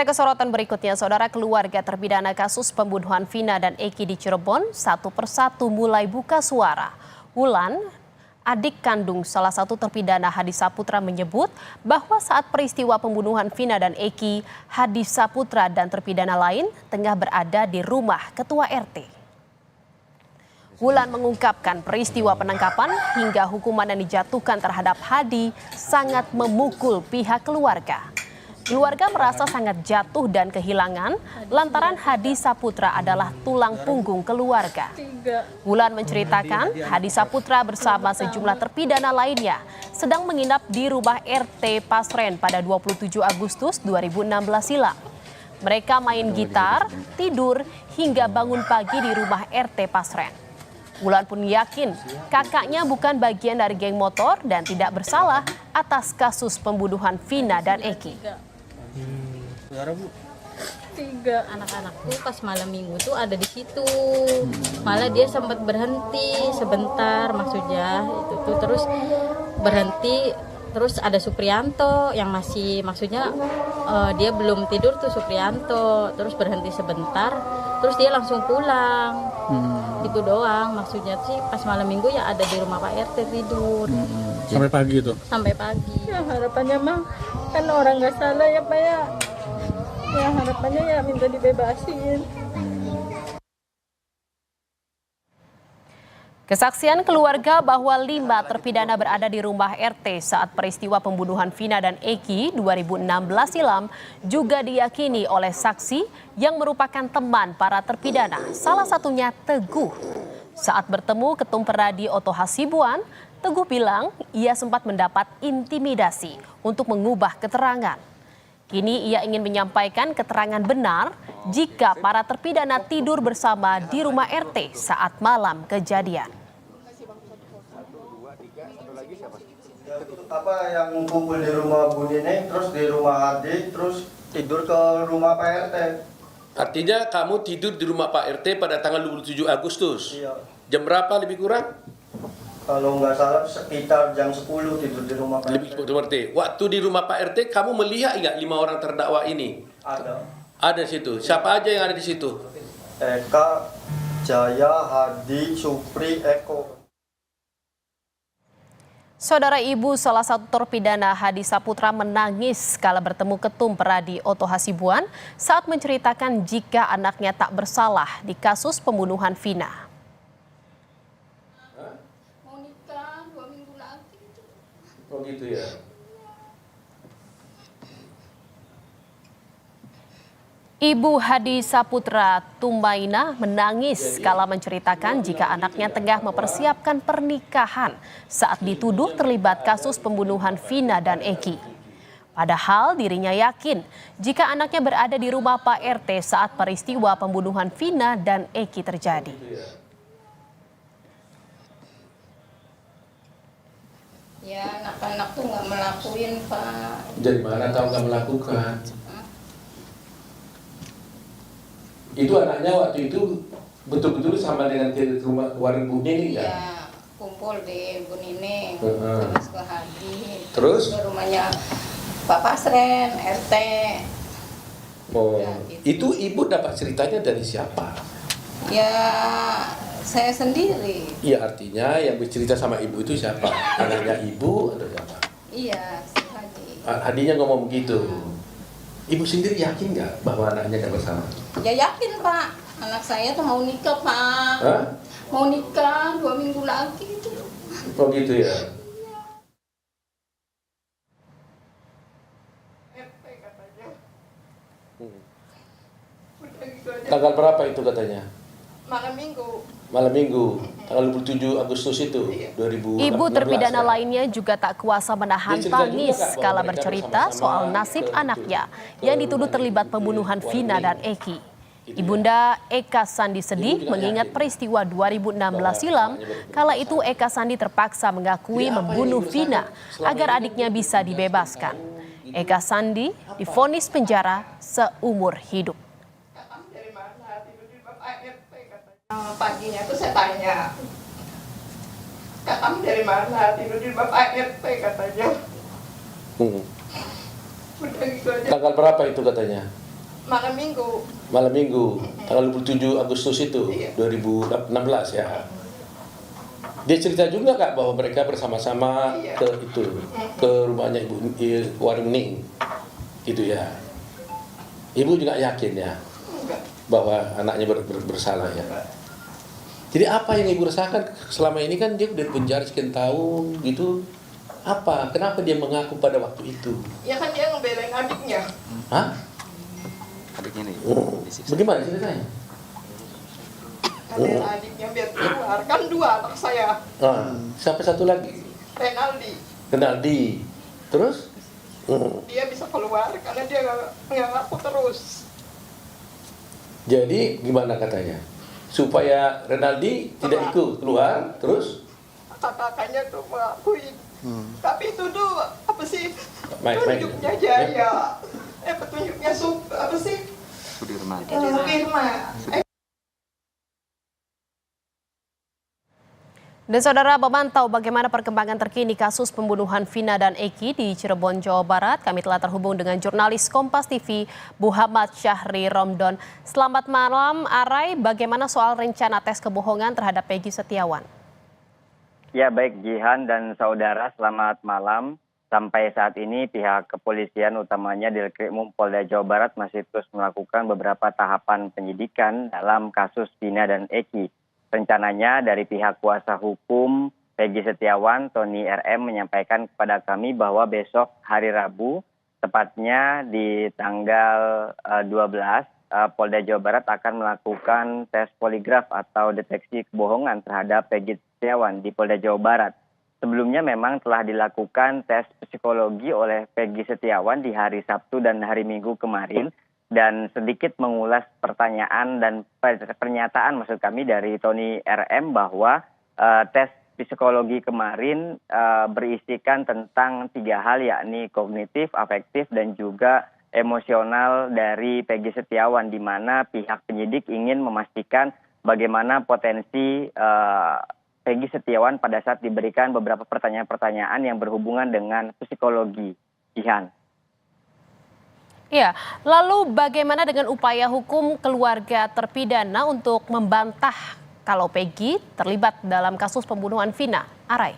Kita ke sorotan berikutnya, saudara. Keluarga terpidana kasus pembunuhan Vina dan Eki di Cirebon satu persatu mulai buka suara. Wulan, adik kandung salah satu terpidana Hadi Saputra, menyebut bahwa saat peristiwa pembunuhan Vina dan Eki, Hadi Saputra dan terpidana lain tengah berada di rumah ketua RT. Wulan mengungkapkan peristiwa penangkapan hingga hukuman yang dijatuhkan terhadap Hadi sangat memukul pihak keluarga. Keluarga merasa sangat jatuh dan kehilangan lantaran Hadi Saputra adalah tulang punggung keluarga. Wulan menceritakan Hadi Saputra bersama sejumlah terpidana lainnya sedang menginap di rumah RT Pasren pada 27 Agustus 2016 silam. Mereka main gitar, tidur, hingga bangun pagi di rumah RT Pasren. Wulan pun yakin kakaknya bukan bagian dari geng motor dan tidak bersalah atas kasus pembunuhan Vina dan Eki. Tiga anak-anakku pas malam minggu tuh ada di situ, malah dia sempat berhenti sebentar, maksudnya itu tuh terus berhenti, terus ada Supriyanto yang maksudnya dia belum tidur tuh Supriyanto, terus berhenti sebentar, terus dia langsung pulang. Itu doang, maksudnya sih pas malam minggu ya ada di rumah Pak RT tidur. Sampai pagi itu? Sampai pagi. Ya harapannya mah kan orang nggak salah ya Pak ya. Ya harapannya ya minta dibebasin. Kesaksian keluarga bahwa 5 terpidana berada di rumah RT saat peristiwa pembunuhan Vina dan Eki 2016 silam juga diyakini oleh saksi yang merupakan teman para terpidana, salah satunya Teguh. Saat bertemu Ketum Peradi Oto Hasibuan, Teguh bilang ia sempat mendapat intimidasi untuk mengubah keterangan. Kini ia ingin menyampaikan keterangan benar jika para terpidana tidur bersama di rumah RT saat malam kejadian. Apa yang kumpul di rumah Bu Nini, terus di rumah Hadi, terus tidur ke rumah Pak RT. Artinya kamu tidur di rumah Pak RT pada tanggal 27 Agustus? Iya. Jam berapa lebih kurang? Kalau nggak salah sekitar jam 10 tidur di rumah Pak Lebih RT. RT. Waktu di rumah Pak RT kamu melihat nggak 5 orang terdakwa ini? Ada. Ada di situ. Siapa aja yang ada di situ? Eka, Jaya, Hadi, Supri, Eko. Saudara, ibu salah satu terpidana Hadi Saputra menangis kala bertemu Ketum Peradi Oto Hasibuan saat menceritakan jika anaknya tak bersalah di kasus pembunuhan Vina. Mau nikah 2 minggu lagi. Oh gitu ya. Ibu Hadi Saputra, Tumaina, menangis kala menceritakan jika anaknya tengah mempersiapkan pernikahan saat dituduh terlibat kasus pembunuhan Vina dan Eki. Padahal dirinya yakin jika anaknya berada di rumah Pak RT saat peristiwa pembunuhan Vina dan Eki terjadi. Ya anak-anak tuh nggak melakuin Pak. Dari mana kamu nggak melakukan? Itu anaknya waktu itu betul-betul sama dengan di rumah warga Bu Nini ya? Iya, kumpul di Bu Nini, terus ke Hadi, Terus? ke rumahnya Pak Pasren, RT. Oh, Ya, gitu. itu ibu dapat ceritanya dari siapa? Ya saya sendiri. Iya, artinya yang bercerita sama ibu itu siapa? Anaknya ibu atau siapa? Iya, si Hadi. Hadinya ngomong begitu. Ibu sendiri yakin nggak bahwa anaknya nggak bersalah? Ya yakin Pak, anak saya tuh mau nikah Pak. Hah? Mau nikah 2 minggu lagi itu. Oh gitu ya. Tanggal berapa itu katanya? Malam minggu. Malam minggu, tanggal 27 Agustus itu 2016. Ibu terpidana ya? lainnya juga tak kuasa menahan Dia cerita juga tangis nggak bahwa kala mereka bercerita bersama-sama soal nasib ke- anaknya ke- yang dituduh terlibat pembunuhan Vina dan Eki. Ibunda Eka Sandi sedih mengingat peristiwa 2016 silam. Kala itu Eka Sandi terpaksa mengakui membunuh Vina agar adiknya bisa dibebaskan. Eka Sandi divonis penjara seumur hidup. Paginya tuh saya tanya, Kak, kamu dari mana? Tidur di Bapak RT katanya. Udah gitu aja. Tanggal berapa itu katanya? malam minggu. Malam minggu, tanggal 27 Agustus itu, Iya. 2016 ya. Dia cerita juga Kak bahwa mereka bersama-sama Iya. ke rumahnya Warung Ning, gitu ya. Ibu juga yakin ya Enggak. bahwa anaknya bersalah ya. Jadi apa yang ibu rasakan selama ini, kan dia udah penjara sekian tahun gitu. Apa? Kenapa dia mengaku pada waktu itu? Ya kan dia ngebelain adiknya. Hah? Adiknya nih disiksa. Bagaimana ceritanya? Ngebelain adiknya biar keluar. Kan 2 anak saya. Sampai satu lagi, Renaldi. Renaldi. Terus? Dia bisa keluar karena dia nggak ngaku terus. Jadi gimana katanya? Supaya Renaldi tidak ikut keluar, terus? Kakak-kakaknya tuh mengakui. Tapi itu tuh apa sih? Main. Petunjuknya Jaya. Petunjuknya apa sih? Sudirman. Firma. Dan saudara memantau bagaimana perkembangan terkini kasus pembunuhan Vina dan Eki di Cirebon, Jawa Barat. Kami telah terhubung dengan jurnalis Kompas TV, Muhammad Syahri Romdon. Selamat malam, Arai. Bagaimana soal rencana tes kebohongan terhadap Peggy Setiawan? Ya baik Jihan dan saudara, selamat malam. Sampai saat ini pihak kepolisian utamanya Dirkrimum Polda Jawa Barat masih terus melakukan beberapa tahapan penyidikan dalam kasus Vina dan Eki. Rencananya dari pihak kuasa hukum Peggy Setiawan, Tony RM menyampaikan kepada kami bahwa besok hari Rabu, tepatnya di tanggal 12, Polda Jawa Barat akan melakukan tes poligraf atau deteksi kebohongan terhadap Peggy Setiawan di Polda Jawa Barat. Sebelumnya memang telah dilakukan tes psikologi oleh Peggy Setiawan di hari Sabtu dan hari Minggu kemarin. Dan sedikit mengulas pertanyaan dan pernyataan maksud kami dari Tony RM bahwa tes psikologi kemarin berisikan tentang 3 hal, yakni kognitif, afektif, dan juga emosional dari Peggy Setiawan, di mana pihak penyidik ingin memastikan bagaimana potensi Peggy Setiawan pada saat diberikan beberapa pertanyaan-pertanyaan yang berhubungan dengan psikologi. Jihan. Ya, lalu bagaimana dengan upaya hukum keluarga terpidana untuk membantah kalau Peggy terlibat dalam kasus pembunuhan Vina? Arai.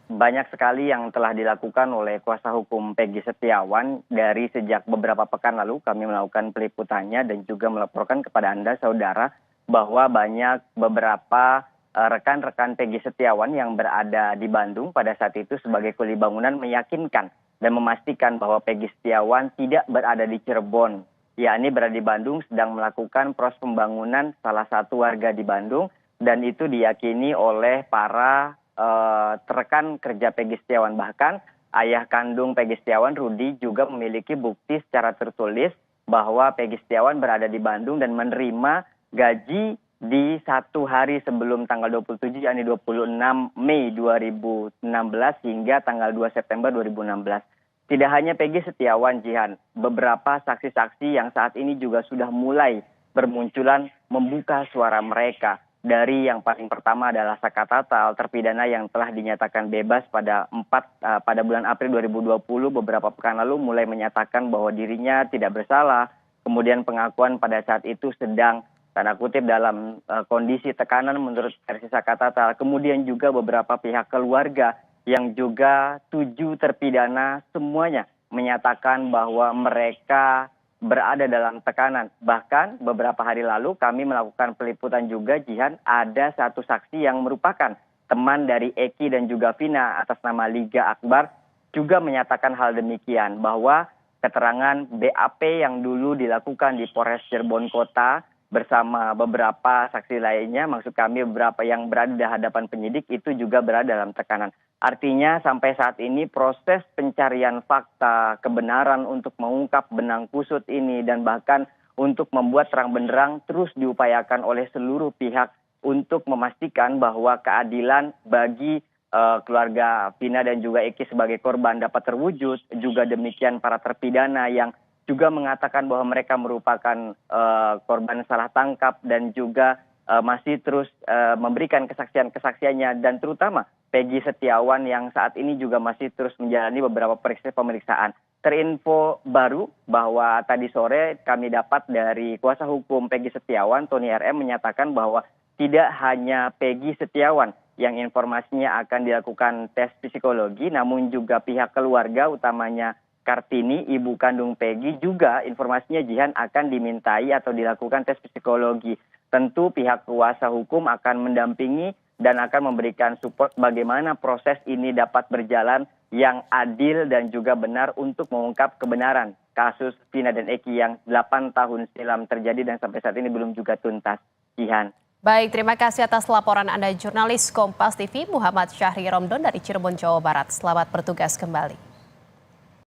Banyak sekali yang telah dilakukan oleh kuasa hukum Peggy Setiawan dari sejak beberapa pekan lalu. Kami melakukan peliputannya dan juga melaporkan kepada Anda, saudara, bahwa banyak beberapa rekan-rekan Peggy Setiawan yang berada di Bandung pada saat itu sebagai kuli bangunan meyakinkan dan memastikan bahwa Peggy Setiawan tidak berada di Cirebon, yakni berada di Bandung sedang melakukan proses pembangunan salah satu warga di Bandung, dan itu diyakini oleh para rekan kerja Peggy Setiawan. Bahkan ayah kandung Peggy Setiawan, Rudi, juga memiliki bukti secara tertulis bahwa Peggy Setiawan berada di Bandung dan menerima gaji di 1 hari sebelum tanggal 27, yakni 26 Mei 2016 hingga tanggal 2 September 2016. Tidak hanya Peggy Setiawan, Jihan, beberapa saksi-saksi yang saat ini juga sudah mulai bermunculan membuka suara mereka. Dari yang paling pertama adalah Saka Tatal, terpidana yang telah dinyatakan bebas pada bulan April 2020, beberapa pekan lalu mulai menyatakan bahwa dirinya tidak bersalah. Kemudian pengakuan pada saat itu sedang tanda kutip dalam kondisi tekanan menurut versi Saka Tatal. Kemudian juga beberapa pihak keluarga yang juga 7 terpidana semuanya menyatakan bahwa mereka berada dalam tekanan. Bahkan beberapa hari lalu kami melakukan peliputan juga, Jihan, ada satu saksi yang merupakan teman dari Eki dan juga Vina atas nama Liga Akbar juga menyatakan hal demikian, bahwa keterangan BAP yang dulu dilakukan di Polres Cirebon Kota bersama beberapa saksi lainnya, maksud kami beberapa yang berada di hadapan penyidik itu juga berada dalam tekanan. Artinya sampai saat ini proses pencarian fakta, kebenaran untuk mengungkap benang kusut ini dan bahkan untuk membuat terang benderang terus diupayakan oleh seluruh pihak untuk memastikan bahwa keadilan bagi keluarga Vina dan juga Eki sebagai korban dapat terwujud. Juga demikian para terpidana yang juga mengatakan bahwa mereka merupakan korban salah tangkap dan juga masih terus memberikan kesaksiannya, dan terutama Peggy Setiawan yang saat ini juga masih terus menjalani beberapa pemeriksaan. terinfo baru bahwa tadi sore kami dapat dari kuasa hukum Peggy Setiawan, Tony RM, menyatakan bahwa tidak hanya Peggy Setiawan yang informasinya akan dilakukan tes psikologi, namun juga pihak keluarga utamanya Kartini, ibu kandung Peggy, juga informasinya Jihan akan dimintai atau dilakukan tes psikologi. Tentu pihak kuasa hukum akan mendampingi dan akan memberikan support bagaimana proses ini dapat berjalan yang adil dan juga benar untuk mengungkap kebenaran kasus Vina dan Eki yang 8 tahun silam terjadi dan sampai saat ini belum juga tuntas. Jihan. Baik, terima kasih atas laporan Anda jurnalis Kompas TV Muhammad Syahri Romdon dari Cirebon, Jawa Barat. Selamat bertugas kembali.